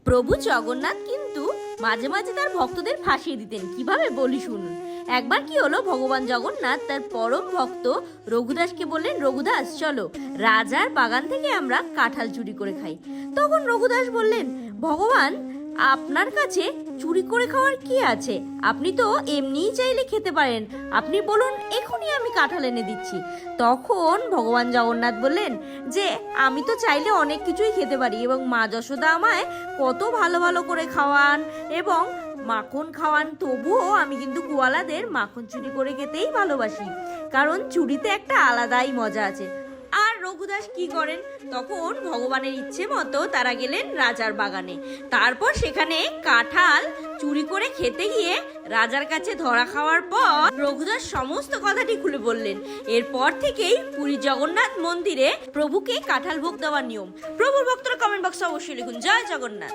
প্রভু জগন্নাথ কিন্তু মাঝে মাঝে তার ভক্তদের ফাঁসিয়ে দিতেন। কিভাবে বলি শুনুন। একবার কি হলো, ভগবান জগন্নাথ তার পরম ভক্ত রঘুদাসকে বললেন, রঘুদাস চলো রাজার বাগান থেকে আমরা কাঁঠাল চুরি করে খাই। তখন রঘুদাস বললেন, ভগবান আপনার কাছে চুরি করে খাওয়ার কি আছে? আপনি তো এমনিই চাইলে খেতে পারেন, আপনি বলুন এখনই আমি কাঁঠাল এনে দিচ্ছি। তখন ভগবান জগন্নাথ বললেন যে আমি তো চাইলে অনেক কিছুই খেতে পারি এবং মা যশোদা আমায় কত ভালো ভালো করে খাওয়ান এবং মাখন খাওয়ান, তবুও আমি কিন্তু গোয়ালাদের মাখন চুরি করে খেতেই ভালোবাসি, কারণ চুরিতে একটা আলাদাই মজা আছে। আর রঘুদাস কি করেন, তখন ভগবানের ইচ্ছে মতো তারা গেলেন রাজার বাগানে। তারপর সেখানে কাঁঠাল চুরি করে খেতে গিয়ে রাজার কাছে ধরা খাওয়ার পর রঘুদাস সমস্ত কথাটি খুলে বললেন। এরপর থেকেই পুরী জগন্নাথ মন্দিরে প্রভুকে কাঁঠাল ভোগ দেওয়ার নিয়ম। প্রভুর ভক্তরা কমেন্ট বক্সে অবশ্যই লিখুন জয় জগন্নাথ।